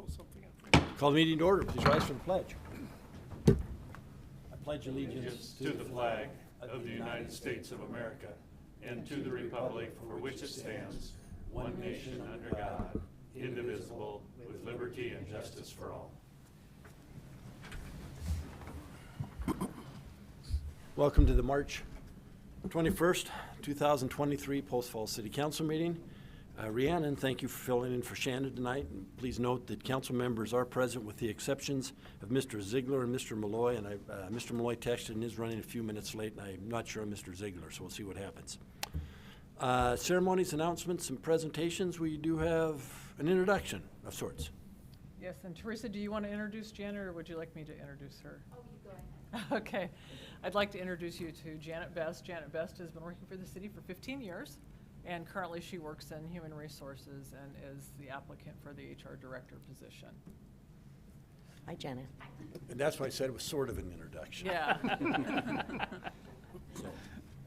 pull something up. Call the meeting to order. Please rise for the pledge. I pledge allegiance To the flag of the United States of America and to the republic for which it stands, one nation under God, indivisible, with liberty and justice for all. Welcome to the March 21st, 2023 Post Falls City Council meeting. Rhiannon, thank you for filling in for Shannon tonight. And please note that council members are present with the exceptions of Mr. Ziegler and Mr. Malloy. And Mr. Malloy texted and is running a few minutes late, and I'm not sure on Mr. Ziegler, so we'll see what happens. Ceremonies, announcements, and presentations. We do have an introduction of sorts. Yes, and Teresa, do you want to introduce Janet, or would you like me to introduce her? Oh, you go ahead. Okay. I'd like to introduce you to Janet Best. Janet Best has been working for the city for 15 years, and currently she works in human resources and is the applicant for the HR director position. Hi, Janet. And that's why I said it was sort of an introduction. Yeah. So,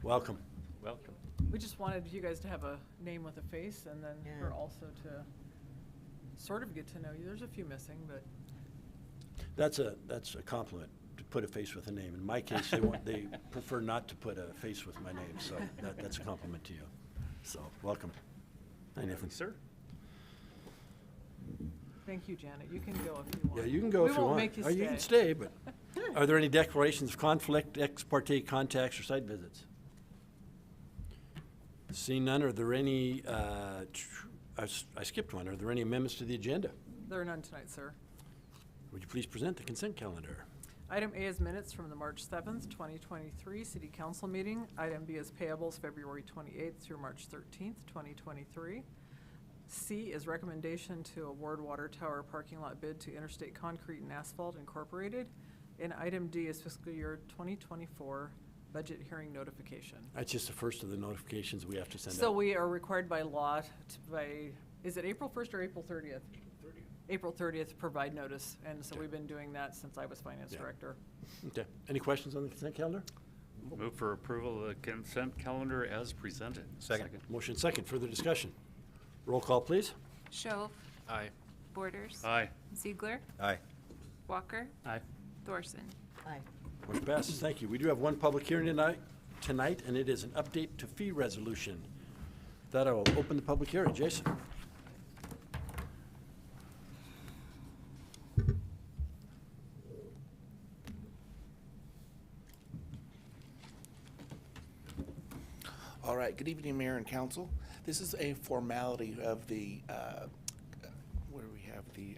welcome. Welcome. We just wanted you guys to have a name with a face, and then Yeah. her also to sort of get to know you. There's a few missing, but That's a compliment, to put a face with a name. In my case, they prefer not to put a face with my name, so that's a compliment to you. So, welcome. Hi, Nathan. Sir? thank you, Janet. You can go if you want. Yeah, you can go if you want. We won't make you Or stay. you can stay, but are there any declarations of conflict, ex parte contacts, or site visits? Seeing none, are there any, I skipped one, are there any amendments to the agenda? There are none tonight, sir. Would you please present the consent calendar? Item A is minutes from the March 7th, 2023 City Council meeting. Item B is payables February 28th through March 13th, 2023. C is recommendation to award water tower parking lot bid to Interstate Concrete and Asphalt Incorporated. And item D is fiscal year 2024 budget hearing notification. That's just the first of the notifications we have to send out. So we are required by law is it April 1st or April 30th? April 30th to provide notice, and so Okay. we've been doing that since I was finance Yeah. director. Okay. Any questions on the consent calendar? Move for approval of the consent calendar as presented. Second. Motion second. Further discussion? Roll call, please. Shove, Aye. Borders. Aye. Ziegler, Aye. Walker, Aye. Thorson. Hi. Motion passes. Thank you. We do have one public hearing tonight, and it is an update to fee resolution. With that, I will open the public hearing. Jason? All right, good evening, Mayor and Council. This is a formality of the, where do we have the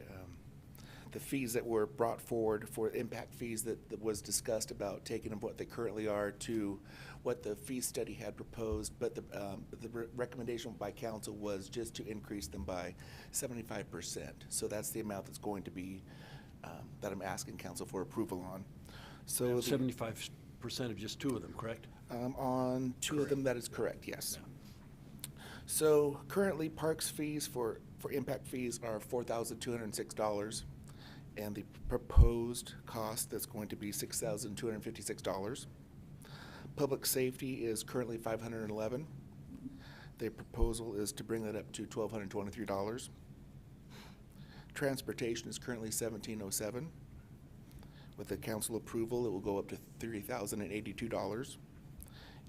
fees that were brought forward for impact fees that was discussed about taking them what they currently are to what the fee study had proposed, but the recommendation by council was just to increase them by 75%. So that's the amount that's going to be, that I'm asking council for approval on. So the- 75% of just two of them, correct? On two of them, that is correct, yes. So currently, parks fees for impact fees are $4,206, and the proposed cost that's going to be $6,256. Public safety is currently $511. The proposal is to bring that up to $1,223. Transportation is currently $1,707. With the council approval, it will go up to $3,082.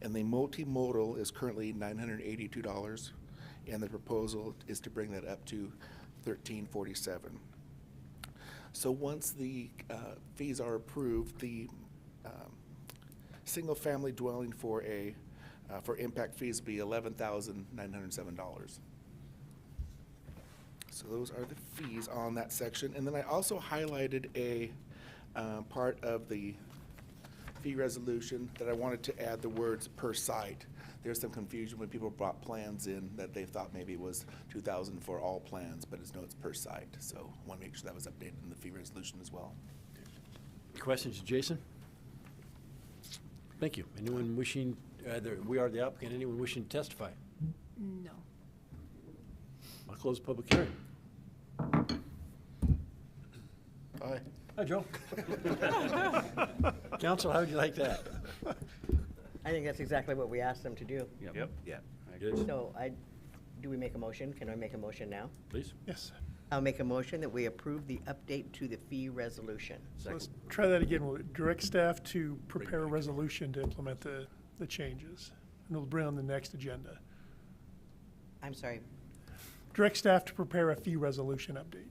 And the multimodal is currently $982, and the proposal is to bring that up to $1,347. So once the fees are approved, the single-family dwelling for impact fees will be $11,907. So those are the fees on that section. And then I also highlighted a part of the fee resolution that I wanted to add the words per site. There's some confusion when people brought plans in that they thought maybe it was $2,000 for all plans, but it's no, it's per site. So I want to make sure that was updated in the fee resolution as well. Questions, Jason? Thank you. Anyone wishing, we are the applicant, anyone wishing to testify? No. I'll close the public hearing. Aye. Hi, Joe. Council, how would you like that? I think that's exactly what we asked them to do. Yep. Yeah. Good. So do we make a motion? Can I make a motion now? Please. Yes. I'll make a motion that we approve the update to the fee resolution. So let's try that again. We'll direct staff to prepare a resolution to implement the changes. And it'll bring on the next agenda. I'm sorry. Direct staff to prepare a fee resolution update.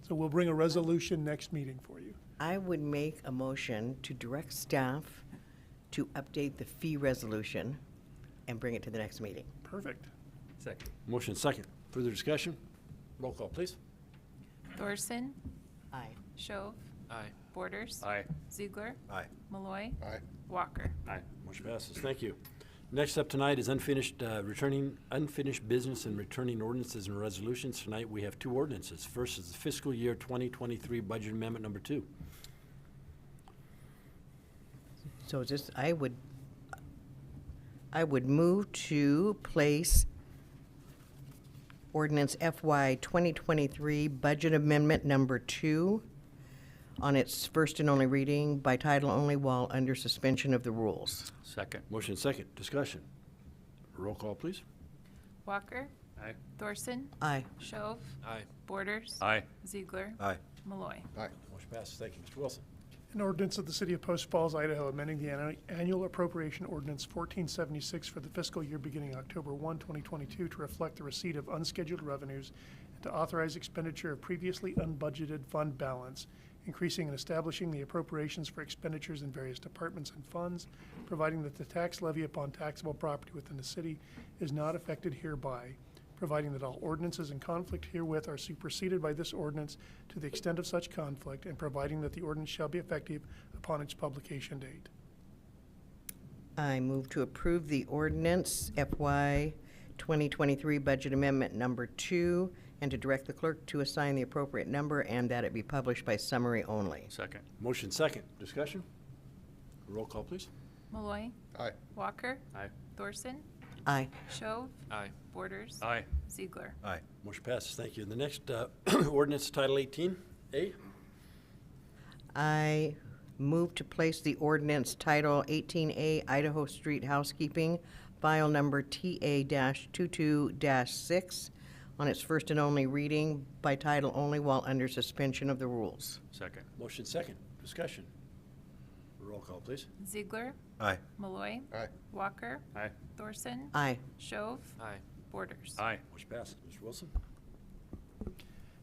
So we'll bring a resolution next meeting for you. I would make a motion to direct staff to update the fee resolution and bring it to the next meeting. Perfect. Second. Motion second. Further discussion? Roll call, please. Thorson, Aye. Shove, Aye. Borders. Aye. Ziegler, Aye. Malloy. Aye. Walker. Aye. Motion passes. Thank you. Next up tonight is unfinished business and returning ordinances and resolutions. Tonight, we have 2 ordinances. First is the fiscal year 2023 budget amendment number 2. So just, I would move to place ordinance FY 2023 budget amendment number 2 on its first and only reading by title only while under suspension of the rules. Second. Motion second. Discussion. Roll call, please. Walker, Aye. Thorson, Aye. Shove, Aye. Borders. Aye. Ziegler, Aye. Malloy. Motion passes. Thank you. Mr. Wilson. An ordinance of the City of Post Falls, Idaho, amending the annual appropriation ordinance 1476 for the fiscal year beginning October 1, 2022 to reflect the receipt of unscheduled revenues and to authorize expenditure of previously unbudgeted fund balance, increasing and establishing the appropriations for expenditures in various departments and funds, providing that the tax levy upon taxable property within the city is not affected hereby, providing that all ordinances in conflict herewith are superseded by this ordinance to the extent of such conflict, and providing that the ordinance shall be effective upon its publication date. I move to approve the ordinance FY 2023 budget amendment number 2 and to direct the clerk to assign the appropriate number and that it be published by summary only. Second. Motion second. Discussion. Roll call, please. Malloy. Aye. Walker. Aye. Thorson, Aye. Shove, Aye. Borders. Aye. Ziegler. Aye. Motion passes. Thank you. The next ordinance, Title 18A. I move to place the ordinance title 18A Idaho Street Housekeeping, file number TA-22-6, on its first and only reading by title only while under suspension of the rules. Second. Motion second. Discussion. Roll call, please. Ziegler, Aye. Malloy. Aye. Walker. Aye. Thorson, Aye. Shove, Aye. Borders. Aye. Motion passes. Mr. Wilson.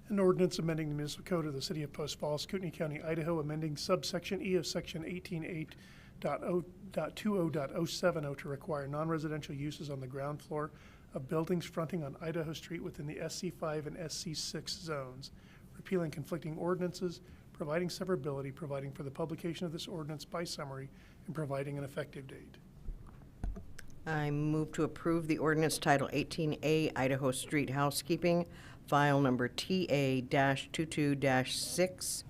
An ordinance amending the municipal code of the City of Post Falls, Kootenai County, Idaho, amending subsection E of section 18.8.20.070 to require non-residential uses on the ground floor of buildings fronting on Idaho Street within the SC5 and SC6 zones, repealing conflicting ordinances, providing severability, providing for the publication of this ordinance by summary, and providing an effective date. I move to approve the ordinance title 18A Idaho Street Housekeeping, file number TA-22-6,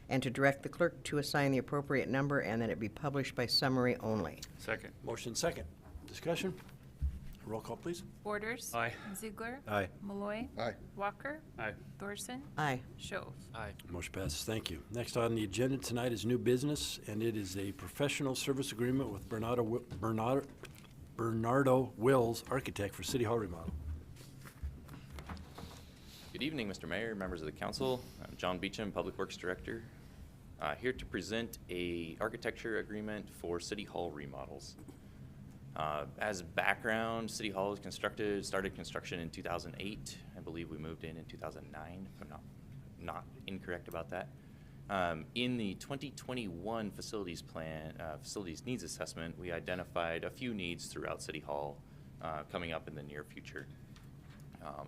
and to direct the clerk to assign the appropriate number and that it be published by summary only. Second. Motion second. Discussion. Roll call, please. Borders. Aye. Ziegler. Aye. Malloy. Aye. Walker. Aye. Thorson, Aye. Shove. Aye. Motion passes. Thank you. Next on the agenda tonight is new business, and it is a professional service agreement with Bernardo Wills, architect for City Hall remodel. Good evening, Mr. Mayor, members of the council. I'm John Beecham, Public Works Director, here to present a architecture agreement for City Hall remodels. As background, City Hall was started construction in 2008. I believe we moved in 2009, if I'm not incorrect about that. In the 2021 facilities plan, facilities needs assessment, we identified a few needs throughout City Hall coming up in the near future.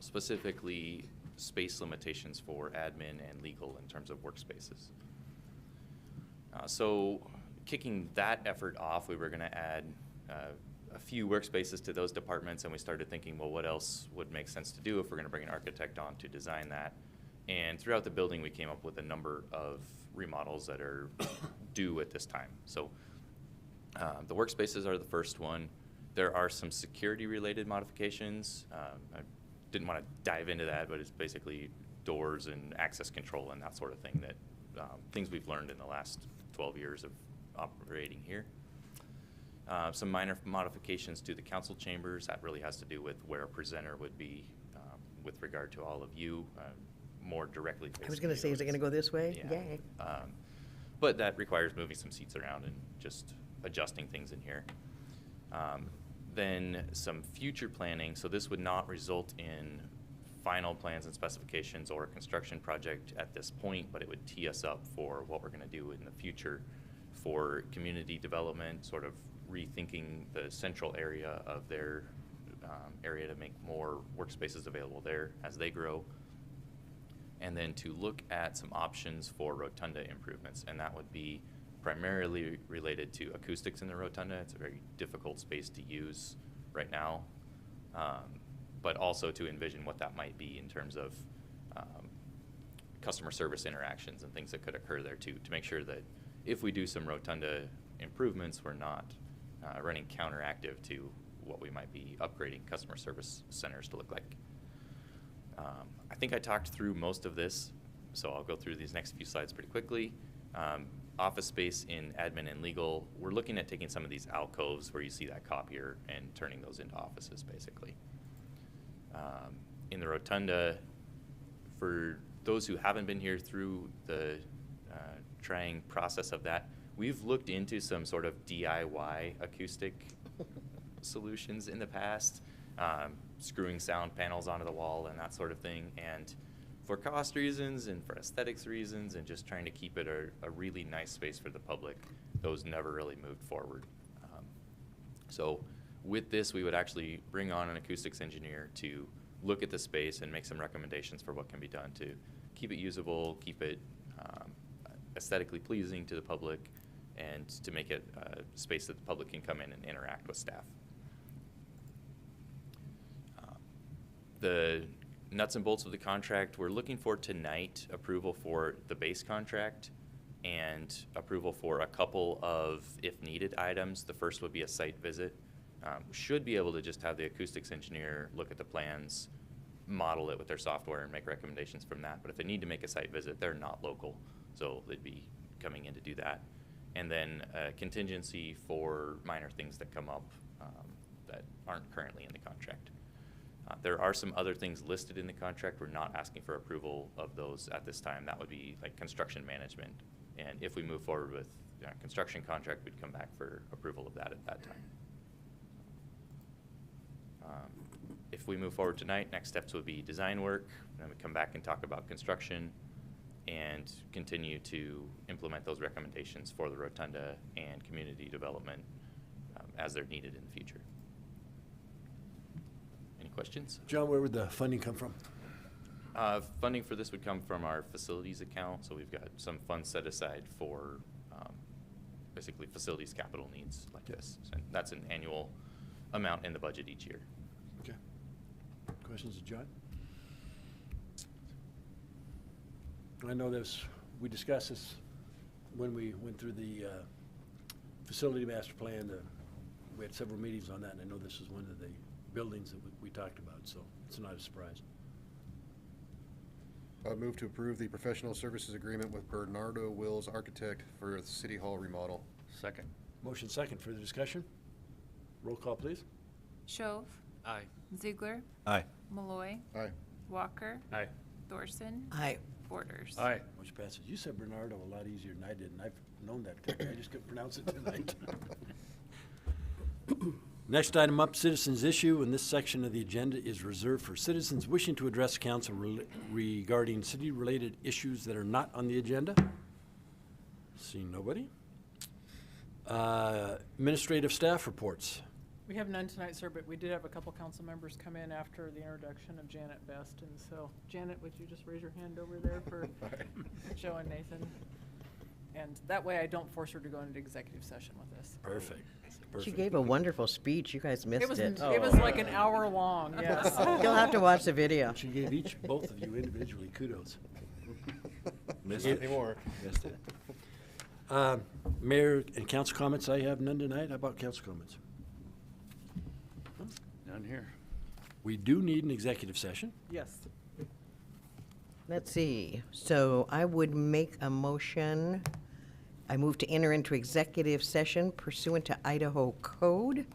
Specifically, space limitations for admin and legal in terms of workspaces. So kicking that effort off, we were going to add a few workspaces to those departments, and we started thinking, well, what else would make sense to do if we're going to bring an architect on to design that? And throughout the building, we came up with a number of remodels that are due at this time. So the workspaces are the first one. There are some security-related modifications. I didn't want to dive into that, but it's basically doors and access control and that sort of thing, that things we've learned in the last 12 years of operating here. Some minor modifications to the council chambers. That really has to do with where a presenter would be with regard to all of you, more directly. I was going to say, is it going to go this way? Yeah. Yay. But that requires moving some seats around and just adjusting things in here. Then some future planning, so this would not result in final plans and specifications or a construction project at this point, but it would tee us up for what we're gonna do in the future for community development, sort of rethinking the central area of their area to make more workspaces available there as they grow. And then to look at some options for rotunda improvements, and that would be primarily related to acoustics in the rotunda. It's a very difficult space to use right now, but also to envision what that might be in terms of customer service interactions and things that could occur there too, to make sure that if we do some rotunda improvements, we're not running counteractive to what we might be upgrading customer service centers to look like. I think I talked through most of this, so I'll go through these next few slides pretty quickly. Office space in admin and legal, we're looking at taking some of these alcoves where you see that copier and turning those into offices, basically. In the rotunda, for those who haven't been here through the trying process of that, we've looked into some sort of DIY acoustic solutions in the past, screwing sound panels onto the wall and that sort of thing. And for cost reasons and for aesthetics reasons and just trying to keep it a really nice space for the public, those never really moved forward. So with this, we would actually bring on an acoustics engineer to look at the space and make some recommendations for what can be done to keep it usable, keep it aesthetically pleasing to the public, and to make it a space that the public can come in and interact with staff. The nuts and bolts of the contract, we're looking for tonight approval for the base contract and approval for a couple of, if needed, items. The first would be a site visit. Should be able to just have the acoustics engineer look at the plans, model it with their software, and make recommendations from that. But if they need to make a site visit, they're not local, so they'd be coming in to do that. And then a contingency for minor things that come up that aren't currently in the contract. There are some other things listed in the contract. We're not asking for approval of those at this time. That would be like construction management. And if we move forward with a construction contract, we'd come back for approval of that at that time. If we move forward tonight, next steps would be design work. Then we come back and talk about construction and continue to implement those recommendations for the rotunda and community development as they're needed in the future. Any questions? John, where would the funding come from? Funding for this would come from our facilities account, so we've got some funds set aside for basically facilities capital needs like this. And that's an annual amount in the budget each year. Okay. Questions of John? I know this, we discussed this when we went through the facility master plan. We had several meetings on that, and I know this is one of the buildings that we talked about, so it's not a surprise. I move to approve the professional services agreement with Bernardo Wills Architect for the City Hall remodel. Second. Motion second, further discussion? Roll call, please. Shove. Aye. Ziegler. Aye. Malloy. Aye. Walker. Aye. Thorson. Aye. Borders. Aye. Motion passes. You said Bernardo a lot easier than I did, and I've known that correctly. I just couldn't pronounce it tonight. Next item up, citizens issue, and this section of the agenda is reserved for citizens wishing to address council regarding city-related issues that are not on the agenda. Seeing nobody. Administrative staff reports. We have none tonight, sir, but we did have a couple council members come in after the introduction of Janet Best, and so, Janet, would you just raise your hand over there for Joe and Nathan? And that way I don't force her to go into executive session with us. Perfect. She gave a wonderful speech. You guys missed it. It was like an hour long, yes. You'll have to watch the video. She gave both of you individually kudos. Missed it anymore. Missed it. Mayor and council comments, I have none tonight. How about council comments? None here. We do need an executive session. Yes. Let's see. So I would make a motion. I move to enter into executive session pursuant to Idaho Code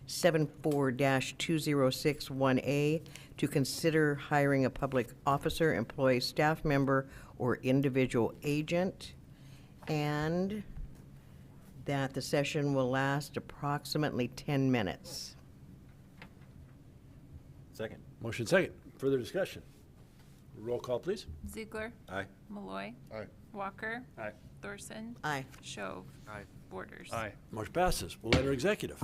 74-2061A to consider hiring a public officer, employee, staff member, or individual agent, and that the session will last approximately 10 minutes. Second. Motion second. Further discussion? Roll call, please. Ziegler. Aye. Malloy. Aye. Walker. Aye. Thorson. Aye. Shove. Aye. Borders. Aye. Motion passes. We'll enter executive.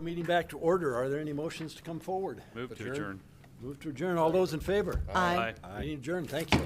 the meeting back to order. Are there any motions to come forward? Move to adjourn. Move to adjourn. All those in favor? Aye. Meeting adjourned. Thank you.